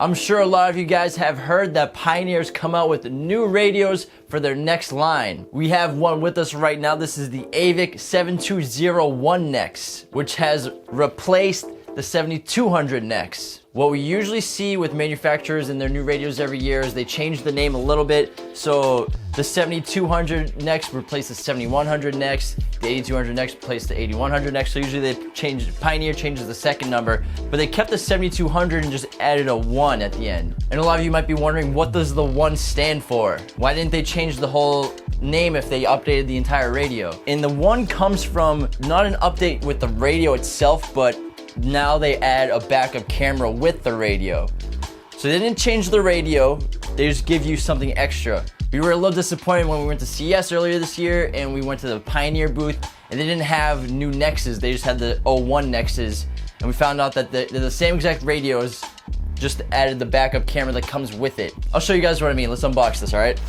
I'm sure a lot of you guys have heard that Pioneer's come out with new radios for their next line. We have one with us right now. This is the AVIC-7201NEX, which has replaced the 7200NEX. What we usually see with manufacturers in their new radios every year is they change the name a little bit. So the 7200NEX replaced the 7100NEX, the 8200NEX replaced the 8100NEX. So usually Pioneer changes the second number, but they kept the 7200 and just added a 1 at the end. And a lot of you might be wondering, what does the 1 stand for? Why didn't they change the whole name if they updated the entire radio? And the 1 comes from not an update with the radio itself, but now they add a backup camera with the radio. So they didn't change the radio, they just give you something extra. We were a little disappointed when we went to CES earlier this year and we went to the Pioneer booth and they didn't have new NEXs, they just had the 01 NEXs. And we found out that they're the same exact radios, just added the backup camera that comes with it. I'll show you guys what I mean. Let's unbox this, alright?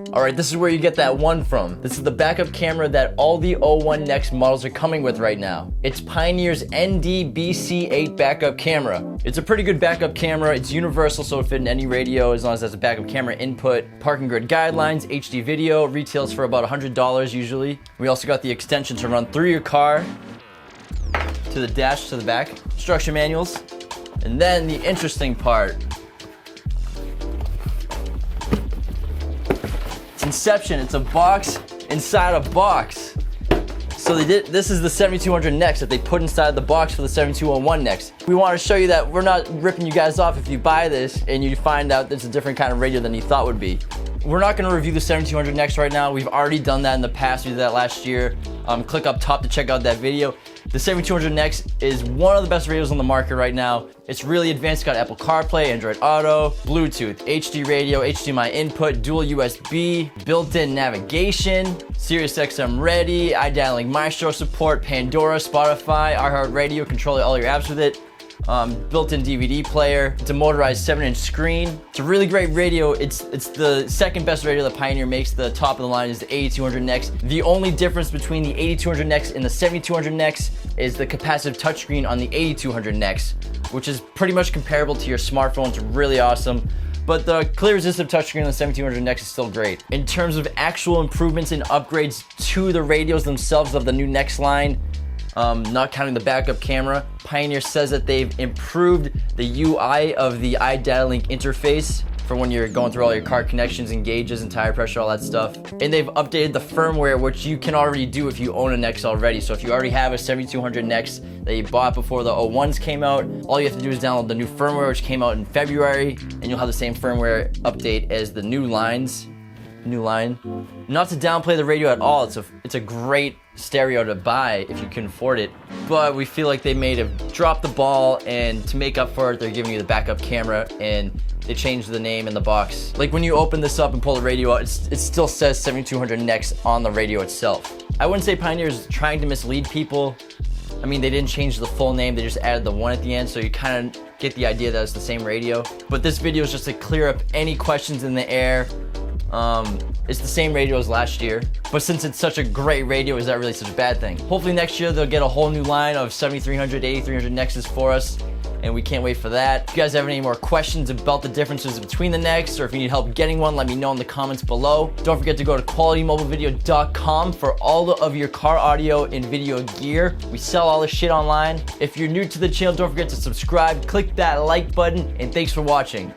Alright, this is where you get that 1 from. This is the backup camera that all the 01 NEX models are coming with right now. It's Pioneer's ND-BC8 backup camera. It's a pretty good backup camera. It's universal, so it'll fit in any radio as long as it has a backup camera input. Parking grid guidelines, HD video, retails for about $100 usually. We also got the extension to run through your car, to the dash, to the back. Instruction manuals. And then the interesting part. Inception, it's a box inside a box. So this is the 7200NEX that they put inside the box for the 7201NEX. We want to show you that we're not ripping you guys off if you buy this and you find out it's a different kind of radio than you thought would be. We're not going to review the 7200NEX right now. We've already done that in the past. We did that last year. Click up top to check out that video. The 7200NEX is one of the best radios on the market right now. It's really advanced. It's got Apple CarPlay, Android Auto, Bluetooth, HD radio, HDMI input, dual USB, built-in navigation, Sirius XM ready, iDialing Maestro support, Pandora, Spotify, iHeartRadio, control all your apps with it. Built-in DVD player. It's a motorized 7-inch screen. It's a really great radio. It's the second best radio that Pioneer makes. The top of the line is the 8200NEX. The only difference between the 8200NEX and the 7200NEX is the capacitive touchscreen on the 8200NEX, which is pretty much comparable to your smartphone. It's really awesome. But the clear resistive touchscreen on the 7200NEX is still great. In terms of actual improvements and upgrades to the radios themselves of the new NEX line, not counting the backup camera, Pioneer says that they've improved the UI of the iData interface for when you're going through all your car connections and gauges and tire pressure, all that stuff. And they've updated the firmware, which you can already do if you own a NEX already. So if you already have a 7200NEX that you bought before the 01s came out, all you have to do is download the new firmware, which came out in February, and you'll have the same firmware update as the new lines. New line. Not to downplay the radio at all, it's a great stereo to buy if you can afford it, but we feel like they may have dropped the ball, and to make up for it, they're giving you the backup camera and they changed the name in the box. Like when you open this up and pull the radio out, it still says 7200NEX on the radio itself. I wouldn't say Pioneer is trying to mislead people. I mean, they didn't change the full name, they just added the 1 at the end, so you kind of get the idea that it's the same radio. But this video is just to clear up any questions in the air. It's the same radio as last year, but since it's such a great radio, is that really such a bad thing? Hopefully next year they'll get a whole new line of 7300, 8300 NEXs for us, and we can't wait for that. If you guys have any more questions about the differences between the NEX, or if you need help getting one, let me know in the comments below. Don't forget to go to qualitymobilevideo.com for all of your car audio and video gear. We sell all this shit online. If you're new to the channel, don't forget to subscribe, click that like button, and thanks for watching.